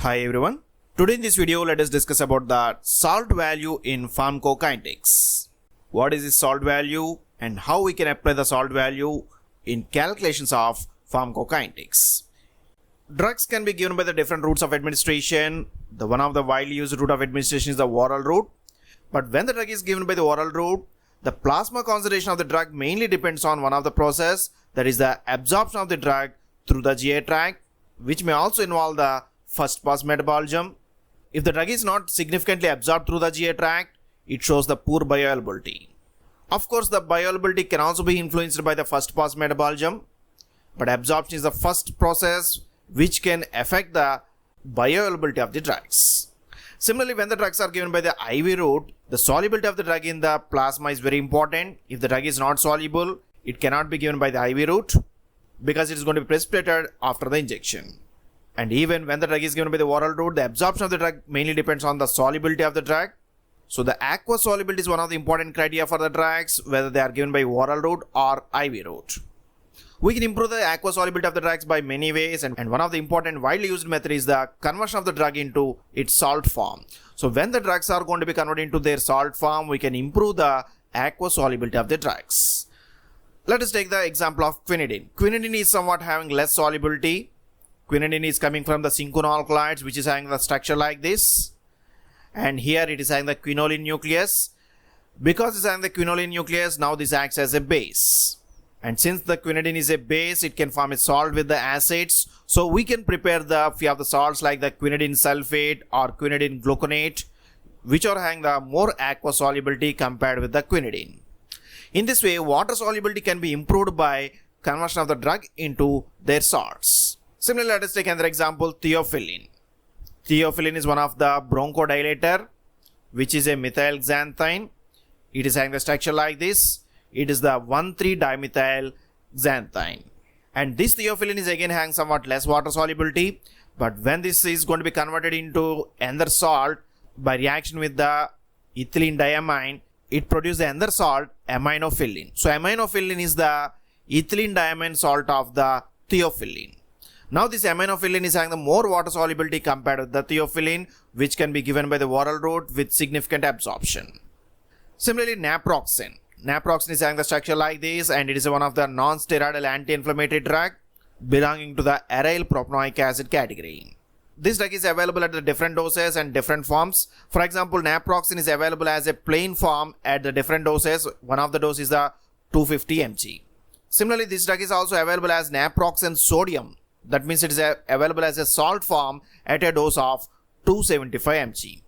Hi everyone. Today in this video let us discuss about the salt value in pharmacokinetics. What is this salt value and how we can apply the salt value in calculations of pharmacokinetics. Drugs can be given by the different routes of administration. The one of the widely used route of administration is the oral route. But when the drug is given by the oral route, the plasma concentration of the drug mainly depends on one of the process, that is the absorption of the drug through the GI tract, which may also involve the first pass metabolism. If the drug is not significantly absorbed through the GI tract, it shows the poor bioavailability. Of course, the bioavailability can also be influenced by the first pass metabolism, but absorption is the first process which can affect the bioavailability of the drugs. Similarly, when the drugs are given by the IV route, the solubility of the drug in the plasma is very important. If the drug is not soluble, it cannot be given by the IV route because it is going to be precipitated after the injection. And even when the drug is given by the oral route, the absorption of the drug mainly depends on the solubility of the drug. So the aqueous solubility is one of the important criteria for the drugs, whether they are given by oral route or IV route. We can improve the aqueous solubility of the drugs by many ways, and one of the important widely used method is the conversion of the drug into its salt form. So when the drugs are going to be converted into their salt form, we can improve the aqueous solubility of the drugs. Let us take the example of quinidine. Quinidine is somewhat having less solubility. Quinidine is coming from the cinchona alkaloids, which is having the structure like this. And here it is having the quinoline nucleus. Because it's having the quinoline nucleus, now this acts as a base. And since the quinidine is a base, it can form a salt with the acids. So we can prepare the few of the salts like the quinidine sulfate or quinidine gluconate, which are having the more aqueous solubility compared with the quinidine. In this way, water solubility can be improved by conversion of the drug into their salts. Similarly, let us take another example, theophylline. Theophylline is one of the bronchodilator, which is a methyl xanthine. It is having the structure like this. It is the 1,3-dimethyl xanthine. And this theophylline is again having somewhat less water solubility. But when this is going to be converted into another salt by reaction with the ethylene diamine, it produces another salt, aminophylline. So aminophylline is the ethylene diamine salt of the theophylline. Now this aminophylline is having the more water solubility compared with the theophylline, which can be given by the oral route with significant absorption. Similarly, naproxen. Naproxen is having the structure like this, and it is one of the non-steroidal anti-inflammatory drug belonging to the aryl propanoic acid category. This drug is available at the different doses and different forms. For example, naproxen is available as a plain form at the different doses. One of the doses is the 250 mg. Similarly, this drug is also available as naproxen sodium. That means it is available as a salt form at a dose of 275 mg.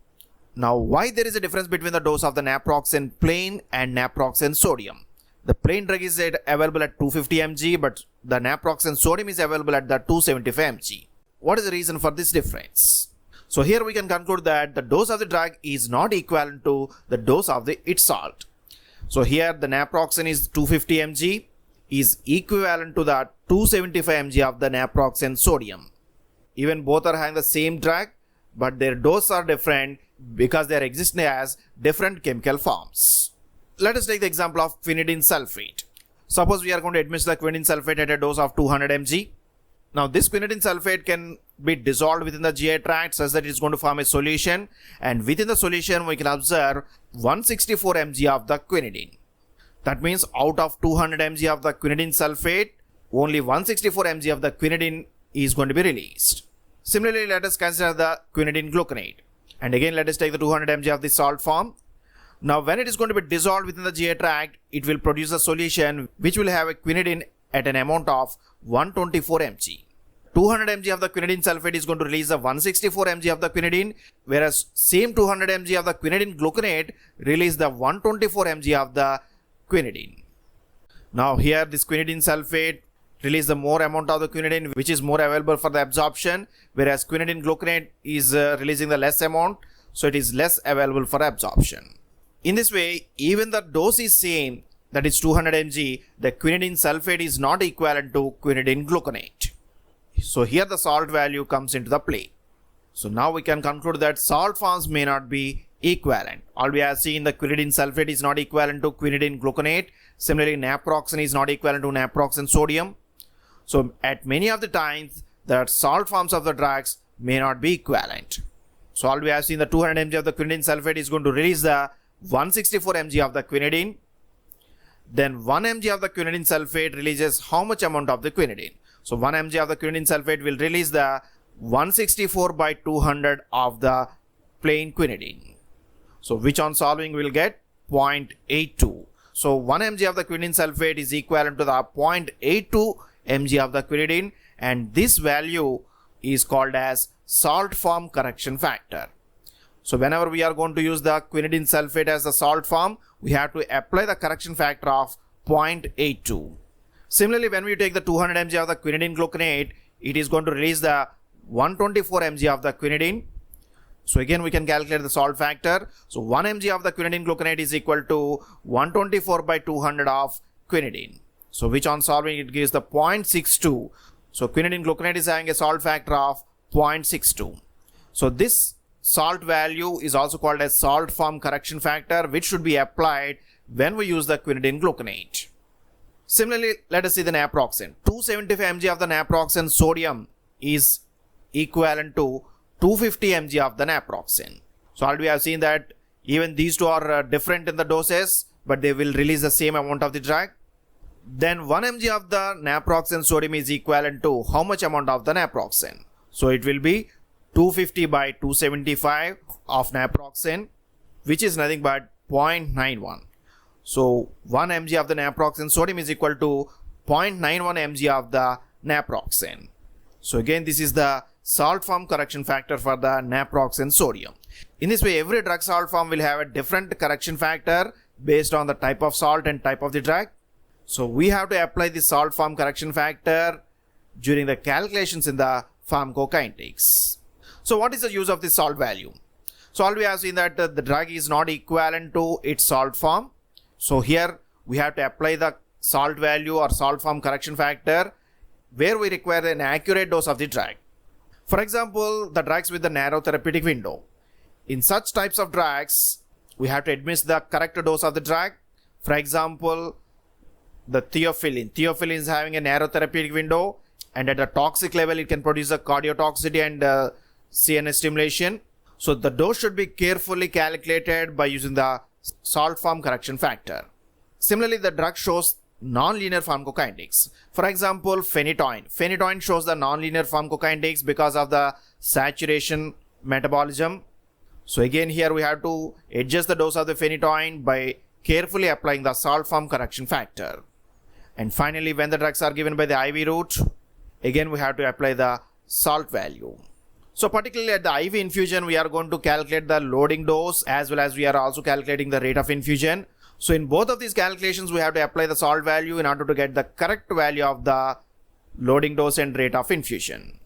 Now, why there is a difference between the dose of the naproxen plain and naproxen sodium? The plain drug is available at 250 mg, but the naproxen sodium is available at the 275 mg. What is the reason for this difference? So here we can conclude that the dose of the drug is not equivalent to the dose of its salt. So here the naproxen is 250 mg is equivalent to the 275 mg of the naproxen sodium. Even both are having the same drug, but their doses are different because they are existing as different chemical forms. Let us take the example of quinidine sulfate. Suppose we are going to administer the quinidine sulfate at a dose of 200 mg. Now this quinidine sulfate can be dissolved within the GI tract such that it is going to form a solution, and within the solution we can observe 164 mg of the quinidine. That means out of 200 mg of the quinidine sulfate, only 164 mg of the quinidine is going to be released. Similarly, let us consider the quinidine gluconate. And again, let us take the 200 mg of the salt form. Now, when it is going to be dissolved within the GI tract, it will produce a solution which will have a quinidine at an amount of 124 mg. 200 mg of the quinidine sulfate is going to release the 164 mg of the quinidine, whereas same 200 mg of the quinidine gluconate release the 124 mg of the quinidine. Now here this quinidine sulfate release the more amount of the quinidine, which is more available for the absorption, whereas quinidine gluconate is releasing the less amount, so it is less available for absorption. In this way, even the dose is same, that is 200 mg, the quinidine sulfate is not equivalent to quinidine gluconate. So here the salt value comes into the play. So now we can conclude that salt forms may not be equivalent. All we have seen, the quinidine sulfate is not equivalent to quinidine gluconate. Similarly, naproxen is not equivalent to naproxen sodium. So at many of the times, the salt forms of the drugs may not be equivalent. So all we have seen, the 200 mg of the quinidine sulfate is going to release the 164 mg of the quinidine. Then 1 mg of the quinidine sulfate releases how much amount of the quinidine? So 1 mg of the quinidine sulfate will release the 164 by 200 of the plain quinidine. So which on solving will get 0.82. So 1 mg of the quinidine sulfate is equivalent to the 0.82 mg of the quinidine, and this value is called as salt form correction factor. So whenever we are going to use the quinidine sulfate as the salt form, we have to apply the correction factor of 0.82. Similarly, when we take the 200 mg of the quinidine gluconate, it is going to release the 124 mg of the quinidine. So again, we can calculate the salt factor. So 1 mg of the quinidine gluconate is equal to 124 by 200 of quinidine. So which on solving it gives the 0.62. So quinidine gluconate is having a salt factor of 0.62. So this salt value is also called as salt form correction factor, which should be applied when we use the quinidine gluconate. Similarly, let us see the naproxen. 275 mg of the naproxen sodium is equivalent to 250 mg of the naproxen. So already we have seen that even these two are different in the doses, but they will release the same amount of the drug. Then 1 mg of the naproxen sodium is equivalent to how much amount of the naproxen? So it will be 250 by 275 of naproxen, which is nothing but 0.91. So 1 mg of the naproxen sodium is equal to 0.91 mg of the naproxen. So again, this is the salt form correction factor for the naproxen sodium. In this way, every drug salt form will have a different correction factor based on the type of salt and type of the drug. So we have to apply the salt form correction factor during the calculations in the pharmacokinetics. So what is the use of the salt value? So all we have seen that the drug is not equivalent to its salt form. So here we have to apply the salt value or salt form correction factor where we require an accurate dose of the drug. For example, the drugs with the narrow therapeutic window. In such types of drugs, we have to administer the correct dose of the drug. For example, the theophylline. Theophylline is having a narrow therapeutic window, and at the toxic level, it can produce a cardiotoxicity and CNS stimulation. So the dose should be carefully calculated by using the salt form correction factor. Similarly, the drug shows non-linear pharmacokinetics. For example, phenytoin. Phenytoin shows the non-linear pharmacokinetics because of the saturation metabolism. So again, here we have to adjust the dose of the phenytoin by carefully applying the salt form correction factor. And finally, when the drugs are given by the IV route, again we have to apply the salt value. So particularly at the IV infusion, we are going to calculate the loading dose as well as we are also calculating the rate of infusion. So in both of these calculations, we have to apply the salt value in order to get the correct value of the loading dose and rate of infusion.